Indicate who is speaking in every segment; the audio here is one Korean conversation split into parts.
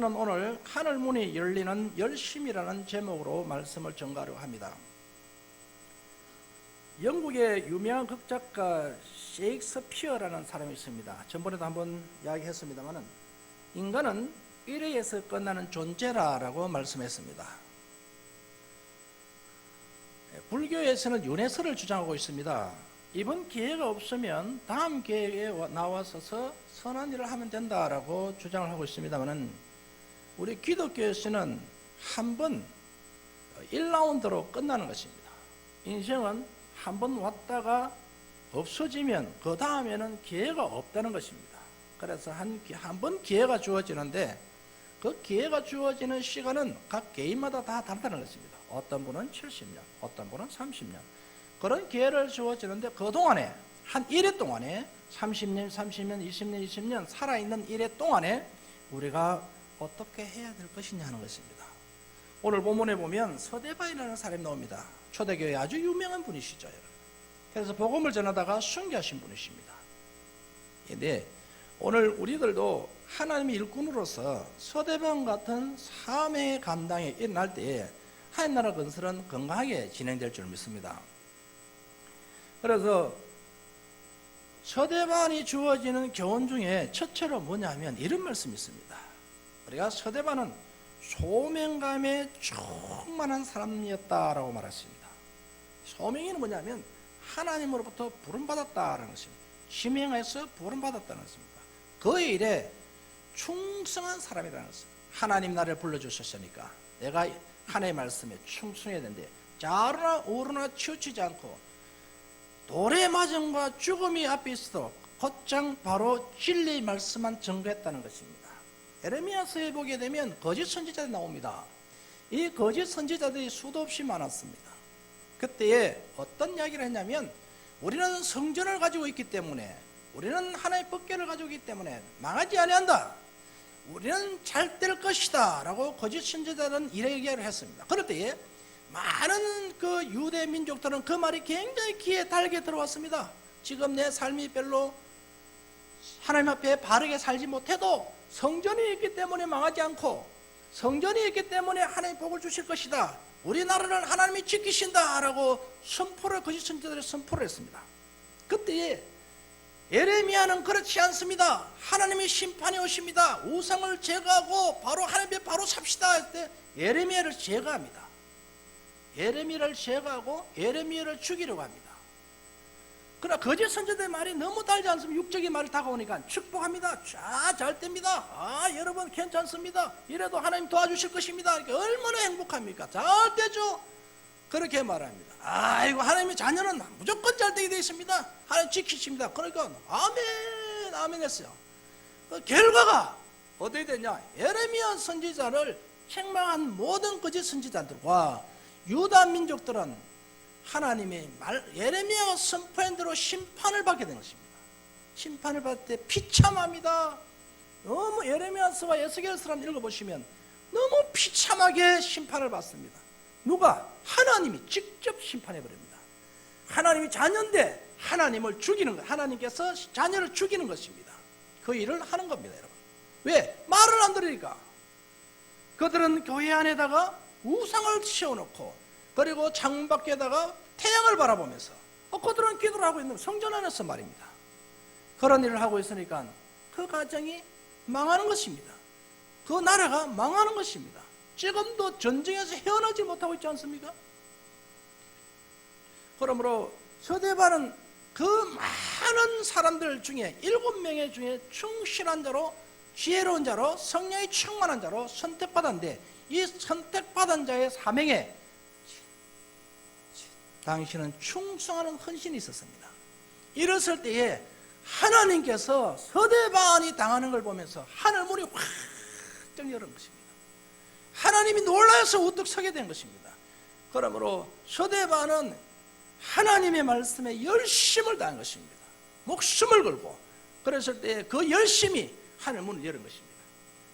Speaker 1: 저는 오늘 하늘문이 열리는 열심이라는 제목으로 말씀을 전가하려고 합니다. 영국의 유명한 극작가 셰익스피어라는 사람이 있습니다. 전번에도 한번 이야기했습니다만 인간은 1회에서 끝나는 존재라고 말씀했습니다. 불교에서는 윤회설을 주장하고 있습니다. 이번 기회가 없으면 다음 기회에 나와서 선한 일을 하면 된다라고 주장을 하고 있습니다만 우리 기독교에서는 한 번 1라운드로 끝나는 것입니다. 인생은 한 번 왔다가 없어지면 그 다음에는 기회가 없다는 것입니다. 그래서 한 번 기회가 주어지는데 그 기회가 주어지는 시간은 각 개인마다 다 다르다는 것입니다. 어떤 분은 70년, 어떤 분은 30년 그런 기회를 주어지는데 그동안에 한 1회 동안에 30년, 20년 살아있는 1회 동안에 우리가 어떻게 해야 될 것이냐 하는 것입니다. 오늘 본문에 보면 서대반이라는 사람이 나옵니다. 초대교회 아주 유명한 분이시죠. 그래서 복음을 전하다가 순교하신 분이십니다. 근데 오늘 우리들도 하나님의 일꾼으로서 서대반 같은 사명의 감당에 일어날 때에 하나님 나라 건설은 건강하게 진행될 줄 믿습니다. 그래서 서대반이 주어지는 교훈 중에 첫째로 뭐냐면 이런 말씀이 있습니다. 우리가 서대반은 소명감에 충만한 사람이었다라고 말했습니다. 소명이는 뭐냐면 하나님으로부터 부름받았다라는 것입니다. 지명해서 부름받았다는 것입니다. 그 일에 충성한 사람이라는 것입니다. 하나님 나를 불러주셨으니까 내가 하나님의 말씀에 충성해야 되는데 자르나 오르나 치우치지 않고 돌의 맞음과 죽음이 앞에 있어도 곧장 바로 진리의 말씀만 전거했다는 것입니다. 에레미야서에 보게 되면 거짓 선지자들이 나옵니다. 이 거짓 선지자들이 수도 없이 많았습니다. 그때에 어떤 이야기를 했냐면 우리는 성전을 가지고 있기 때문에 우리는 하나의 법궤를 가지고 있기 때문에 망하지 아니한다. 우리는 잘 될 것이다 라고 거짓 선지자들은 이렇게 얘기를 했습니다. 그럴 때에 많은 그 유대 민족들은 그 말이 굉장히 귀에 달게 들어왔습니다. 지금 내 삶이 별로 하나님 앞에 바르게 살지 못해도 성전이 있기 때문에 망하지 않고 성전이 있기 때문에 하나님 복을 주실 것이다. 우리나라를 하나님이 지키신다 라고 거짓 선지자들이 선포를 했습니다. 그때에 예레미야는 그렇지 않습니다. 하나님의 심판이 오십니다. 우상을 제거하고 바로 하나님 앞에 바로 삽시다 할 때 예레미야를 제거합니다. 예레미야를 제거하고 예레미야를 죽이려고 합니다. 그러나 거짓 선지자들의 말이 너무 달지 않습니다. 육적인 말이 다가오니까 축복합니다. 잘 됩니다. 여러분 괜찮습니다. 이래도 하나님 도와주실 것입니다. 얼마나 행복합니까? 잘 되죠. 그렇게 말합니다. 아이고 하나님의 자녀는 무조건 잘 되게 되어 있습니다. 하나님 지키십니다. 그러니까 아멘 아멘 했어요. 그 결과가 어떻게 되냐? 예레미야 선지자를 책망한 모든 거짓 선지자들과 유다 민족들은 하나님의 예레미야가 선포한 대로 심판을 받게 된 것입니다. 심판을 받을 때 비참합니다. 너무 예레미야서와 에스겔서를 읽어보시면 너무 비참하게 심판을 받습니다. 누가? 하나님이 직접 심판해버립니다. 하나님이 자녀인데 하나님을 죽이는 것, 하나님께서 자녀를 죽이는 것입니다. 그 일을 하는 겁니다, 여러분. 왜? 말을 안 들으니까. 그들은 교회 안에다가 우상을 씌워놓고 그리고 창문 밖에다가 태양을 바라보면서 그들은 기도를 하고 있는 성전 안에서 말입니다. 그런 일을 하고 있으니까 그 가정이 망하는 것입니다. 그 나라가 망하는 것입니다. 지금도 전쟁에서 헤어나지 못하고 있지 않습니까? 그러므로 서대반은 그 많은 사람들 중에 7명의 중에 충실한 자로 지혜로운 자로 성령이 충만한 자로 선택받았는데 이 선택받은 자의 사명에 당신은 충성하는 헌신이 있었습니다. 이랬을 때에 하나님께서 서대반이 당하는 걸 보면서 하늘문이 확 열은 것입니다. 하나님이 놀라서 우뚝 서게 된 것입니다. 그러므로 서대반은 하나님의 말씀에 열심을 다한 것입니다. 목숨을 걸고 그랬을 때 그 열심이 하늘문을 열은 것입니다.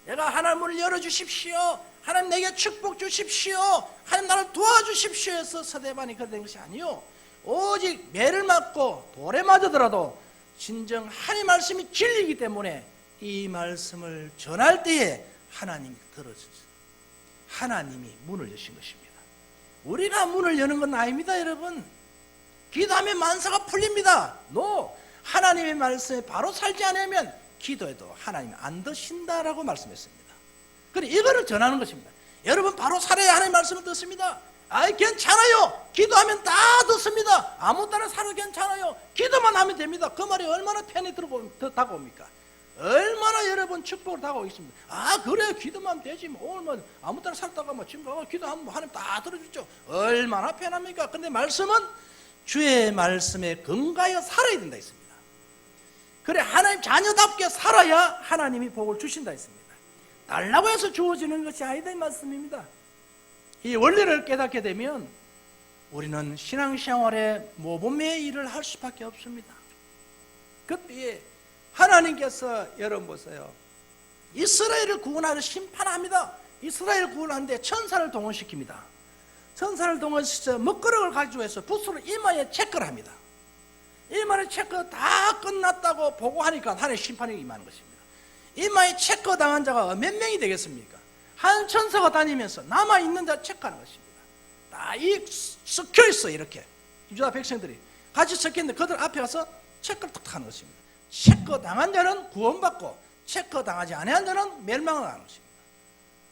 Speaker 1: 내가 하늘문을 열어주십시오. 하나님 내게 축복 주십시오. 하나님 나를 도와주십시오 해서 서대반이 그렇게 된 것이 아니요. 오직 매를 맞고 돌에 맞으더라도 진정 하나님의 말씀이 진리이기 때문에 이 말씀을 전할 때에 하나님이 들어주세요. 하나님이 문을 여신 것입니다. 우리가 문을 여는 건 아닙니다, 여러분. 기도하면 만사가 풀립니다. 하나님의 말씀에 바로 살지 않으면 기도해도 하나님이 안 드신다라고 말씀했습니다. 그래, 이거를 전하는 것입니다. 여러분 바로 살아야 하나님의 말씀을 듣습니다. 괜찮아요. 기도하면 다 듣습니다. 아무 때나 살아도 괜찮아요. 기도만 하면 됩니다. 그 말이 얼마나 편히 다가옵니까? 얼마나 여러분 축복을 다가오겠습니다. 그래, 기도만 하면 되지. 오늘 아무 때나 살다가 지금 기도하면 하나님 다 들어주죠. 얼마나 편합니까? 근데 말씀은 주의 말씀에 근거하여 살아야 된다 했습니다. 그래, 하나님 자녀답게 살아야 하나님이 복을 주신다 했습니다. 달라고 해서 주어지는 것이 아니다 이 말씀입니다. 이 원리를 깨닫게 되면 우리는 신앙생활에 모범의 일을 할 수밖에 없습니다. 그때 하나님께서 여러분 보세요. 이스라엘을 구원하려 심판합니다. 이스라엘을 구원하는데 천사를 동원시킵니다. 천사를 동원시켜서 먹거름을 가지고 해서 붓으로 이마에 체크를 합니다. 이마에 체크 다 끝났다고 보고하니까 하나님의 심판이 임하는 것입니다. 이마에 체크 당한 자가 몇 명이 되겠습니까? 한 천사가 다니면서 남아있는 자 체크하는 것입니다. 다 섞여있어. 이렇게 유다 백성들이 같이 섞여있는데 그들 앞에 가서 체크를 탁 하는 것입니다. 체크 당한 자는 구원받고 체크 당하지 않은 자는 멸망을 하는 것입니다.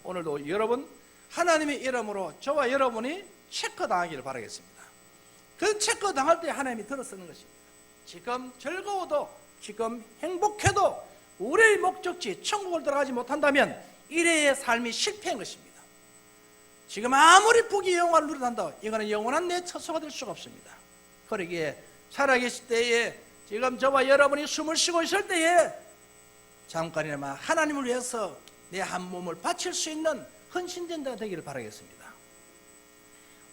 Speaker 1: 오늘도 여러분 하나님의 이름으로 저와 여러분이 체크 당하기를 바라겠습니다. 그 체크 당할 때 하나님이 들어서는 것입니다. 지금 즐거워도 지금 행복해도 우리의 목적지 천국을 들어가지 못한다면 일회의 삶이 실패한 것입니다. 지금 아무리 부귀 영화를 누린다 이거는 영원한 내 처소가 될 수가 없습니다. 그러기에 살아계실 때에 지금 저와 여러분이 숨을 쉬고 있을 때에 잠깐이나마 하나님을 위해서 내 한 몸을 바칠 수 있는 헌신된 자가 되기를 바라겠습니다.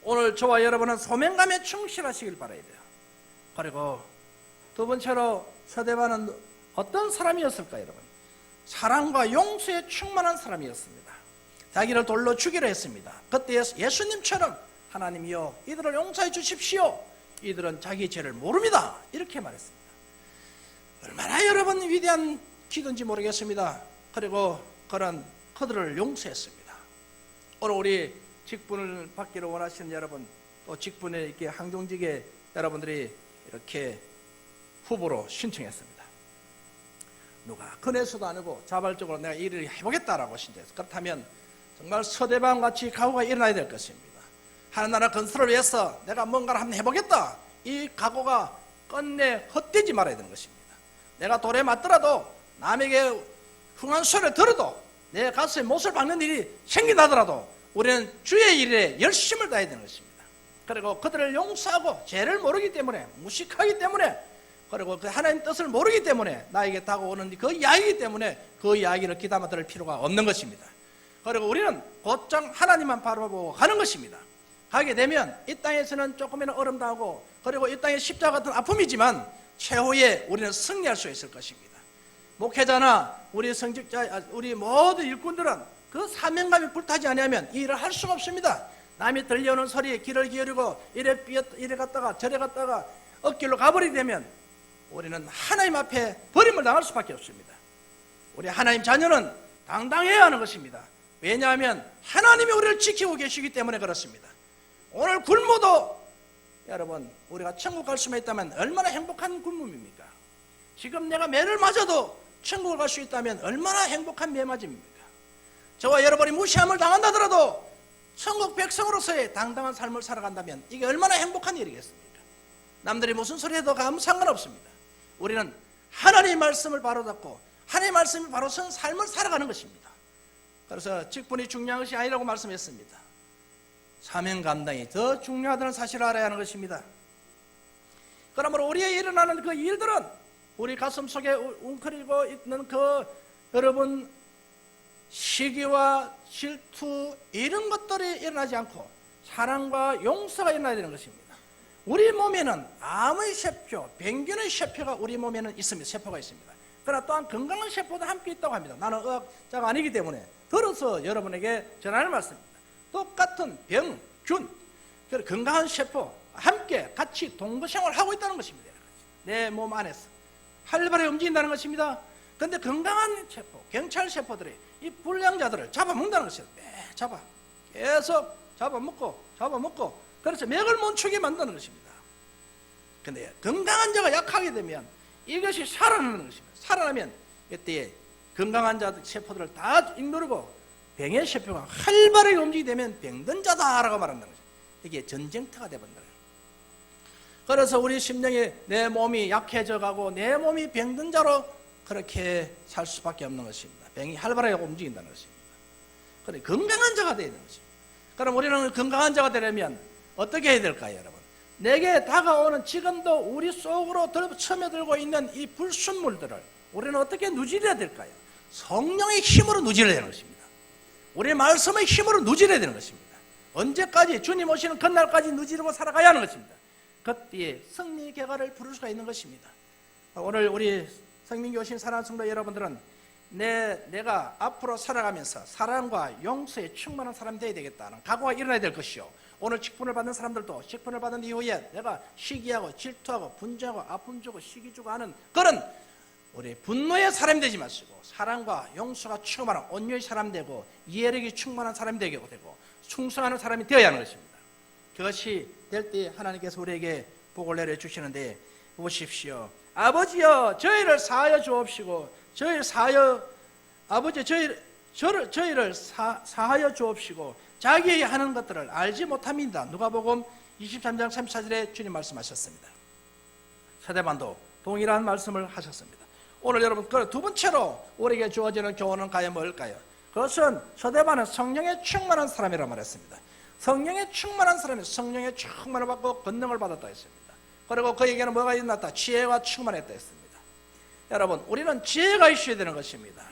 Speaker 1: 오늘 저와 여러분은 소명감에 충실하시길 바라야 돼요. 그리고 두 번째로 서대반은 어떤 사람이었을까 여러분? 사랑과 용서에 충만한 사람이었습니다. 자기를 돌로 죽이려 했습니다. 그때 예수님처럼 하나님이여 이들을 용서해 주십시오. 이들은 자기 죄를 모릅니다. 이렇게 말했습니다. 얼마나 여러분 위대한 기도인지 모르겠습니다. 그리고 그런 그들을 용서했습니다. 오늘 우리 직분을 받기를 원하시는 여러분, 또 직분에 이렇게 항동직에 여러분들이 이렇게 후보로 신청했습니다. 누가 그네서도 아니고 자발적으로 내가 이 일을 해보겠다라고 신청했어요. 그렇다면 정말 서대방같이 각오가 일어나야 될 것입니다. 하나나라 건설을 위해서 내가 뭔가를 한번 해보겠다. 이 각오가 끝내 헛되지 말아야 되는 것입니다. 내가 돌에 맞더라도 남에게 흥한 소리를 들어도 내 가슴에 못을 박는 일이 생긴다더라도 우리는 주의 일에 열심을 다해야 되는 것입니다. 그리고 그들을 용서하고 죄를 모르기 때문에 무식하기 때문에 그리고 그 하나님 뜻을 모르기 때문에 나에게 다가오는 그 이야기이기 때문에 그 이야기를 귀담아 들을 필요가 없는 것입니다. 그리고 우리는 곧장 하나님만 바라보고 가는 것입니다. 가게 되면 이 땅에서는 조금이나 어려움당하고 그리고 이 땅에 십자가 같은 아픔이지만 최후에 우리는 승리할 수 있을 것입니다. 목회자나 우리 성직자, 우리 모든 일꾼들은 그 사명감이 불타지 않으면 이 일을 할 수가 없습니다. 남이 들려오는 소리에 귀를 기울이고 이래 갔다가 저래 갔다가 엇길로 가버리게 되면 우리는 하나님 앞에 버림을 당할 수밖에 없습니다. 우리 하나님 자녀는 당당해야 하는 것입니다. 왜냐하면 하나님이 우리를 지키고 계시기 때문에 그렇습니다. 오늘 굶어도 여러분 우리가 천국 갈 수만 있다면 얼마나 행복한 굶음입니까? 지금 내가 매를 맞아도 천국을 갈 수 있다면 얼마나 행복한 매맞음입니까? 저와 여러분이 무시함을 당한다더라도 천국 백성으로서의 당당한 삶을 살아간다면 이게 얼마나 행복한 일이겠습니까? 남들이 무슨 소리 해도 아무 상관없습니다. 우리는 하나님의 말씀을 바로 잡고 하나님의 말씀이 바로 선 삶을 살아가는 것입니다. 그래서 직분이 중요한 것이 아니라고 말씀했습니다. 사명 감당이 더 중요하다는 사실을 알아야 하는 것입니다. 그러므로 우리의 일어나는 그 일들은 우리 가슴 속에 웅크리고 있는 그 여러분 시기와 질투 이런 것들이 일어나지 않고 사랑과 용서가 일어나야 되는 것입니다. 우리 몸에는 암의 세포, 병균의 세포가 우리 몸에는 있습니다. 세포가 있습니다. 그러나 또한 건강한 세포도 함께 있다고 합니다. 나는 의학자가 아니기 때문에 들어서 여러분에게 전하는 말씀입니다. 똑같은 병, 균, 건강한 세포 함께 같이 동거생활을 하고 있다는 것입니다. 내 몸 안에서 활발하게 움직인다는 것입니다. 그런데 건강한 세포, 경찰 세포들이 이 불량자들을 잡아먹는다는 것이에요. 계속 잡아먹고 그래서 맥을 멈추게 만드는 것입니다. 그런데 건강한 자가 약하게 되면 이것이 살아나는 것입니다. 살아나면 이때 건강한 자 세포들을 다 igno르고 병의 세포가 활발하게 움직이게 되면 병든 자다라고 말한다는 거죠. 이게 전쟁터가 되어버린다. 그래서 우리 심령이 내 몸이 약해져 가고 내 몸이 병든 자로 그렇게 살 수밖에 없는 것입니다. 병이 활발하게 움직인다는 것입니다. 그래 건강한 자가 되어야 되는 것입니다. 그럼 우리는 건강한 자가 되려면 어떻게 해야 될까요, 여러분? 내게 다가오는 지금도 우리 속으로 스며들고 있는 이 불순물들을 우리는 어떻게 누질해야 될까요? 성령의 힘으로 누질해야 되는 것입니다. 우리의 말씀의 힘으로 누질해야 되는 것입니다. 언제까지? 주님 오시는 그날까지 누지르고 살아가야 하는 것입니다. 그때에 성령의 계가를 부를 수가 있는 것입니다. 오늘 우리 성민교 오신 사랑하는 성도 여러분들은 내가 앞으로 살아가면서 사랑과 용서에 충만한 사람이 되어야 되겠다는 각오가 일어나야 될 것이요, 오늘 직분을 받는 사람들도 직분을 받은 이후에 내가 시기하고 질투하고 분주하고 아픔 주고 시기 주고 하는 그런 우리 분노의 사람이 되지 마시고 사랑과 용서가 충만한 온유의 사람 되고 이해력이 충만한 사람이 되고 충성하는 사람이 되어야 하는 것입니다. 그것이 될 때 하나님께서 우리에게 복을 내려주시는데, 보십시오. 아버지여 저희를 사하여 주옵시고 저희를 사하여 주옵시고 자기에게 하는 것들을 알지 못합니다. 누가복음 23장 34절에 주님 말씀하셨습니다. 서대반도 동일한 말씀을 하셨습니다. 오늘 여러분 그 두 번째로 우리에게 주어지는 교훈은 과연 뭘까요? 그것은 서대반은 성령에 충만한 사람이라고 말했습니다. 성령에 충만한 사람이 성령에 충만을 받고 권능을 받았다 했습니다. 그리고 그에게는 뭐가 일어났다? 지혜가 충만했다 했습니다. 여러분 우리는 지혜가 있어야 되는 것입니다.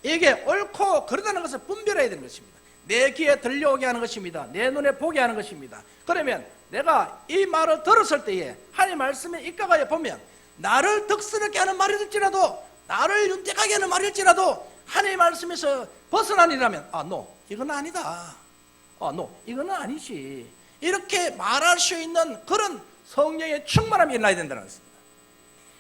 Speaker 1: 이게 옳고 그르다는 것을 분별해야 되는 것입니다. 내 귀에 들려오게 하는 것입니다. 내 눈에 보게 하는 것입니다. 그러면 내가 이 말을 들었을 때에 하나님 말씀에 입각하여 보면 나를 덕스럽게 하는 말일지라도 나를 윤택하게 하는 말일지라도 하나님 말씀에서 벗어나니라면 이건 아니다. 이건 아니지. 이렇게 말할 수 있는 그런 성령의 충만함이 일어나야 된다는 것입니다.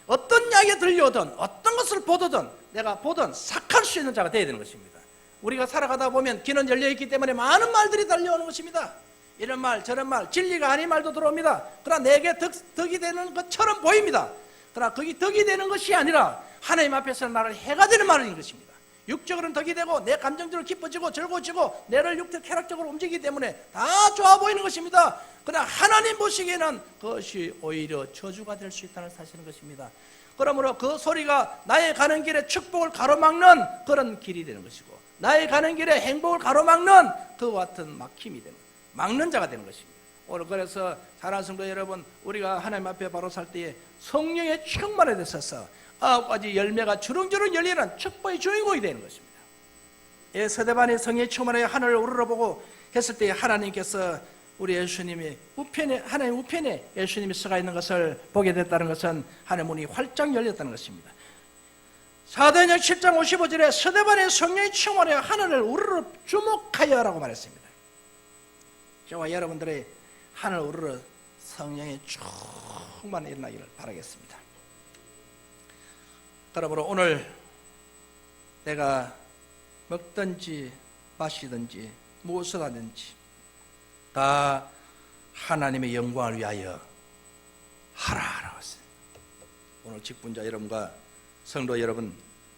Speaker 1: 어떤 이야기가 들려오든 어떤 것을 보든 내가 보든 삭할 수 있는 자가 되어야 되는 것입니다. 우리가 살아가다 보면 귀는 열려있기 때문에 많은 말들이 달려오는 것입니다. 이런 말 저런 말 진리가 아닌 말도 들어옵니다. 그러나 내게 덕이 되는 것처럼 보입니다. 그러나 그게 덕이 되는 것이 아니라 하나님 앞에서 나를 해가 되는 말인 것입니다. 육적으로는 덕이 되고 내 감정적으로 기뻐지고 즐거워지고 내를 육적 쾌락적으로 움직이기 때문에 다 좋아 보이는 것입니다. 그러나 하나님 보시기에는 그것이 오히려 저주가 될 수 있다는 사실인 것입니다. 그러므로 그 소리가 나의 가는 길에 축복을 가로막는 그런 길이 되는 것이고 나의 가는 길에 행복을 가로막는 그와 같은 막힘이 되는 막는 자가 되는 것입니다. 오늘 그래서 사랑하는 성도 여러분, 우리가 하나님 앞에 바로 살 때에 성령의 충만에 있어서 9가지 열매가 주렁주렁 열리는 축복의 주인공이 되는 것입니다. 서대반의 성령의 충만에 하늘을 우러러보고 했을 때 하나님께서 우리 예수님이 우편에 하나님 우편에 예수님이 서가 있는 것을 보게 됐다는 것은 하늘 문이 활짝 열렸다는 것입니다. 사도행전 7장 55절에 서대반의 성령의 충만에 하늘을 우르르 주목하여라고 말했습니다. 저와 여러분들의 하늘 우르르 성령의 충만에 일어나기를 바라겠습니다. 그러므로 오늘 내가 먹든지 마시든지 무엇을 하든지 다 하나님의 영광을 위하여 하라라고 했어요. 오늘 직분자 여러분과 성도 여러분,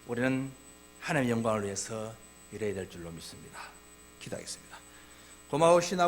Speaker 1: 우리는 하나님의 영광을 위해서 일해야 될 줄로 믿습니다. 기도하겠습니다. 고마우신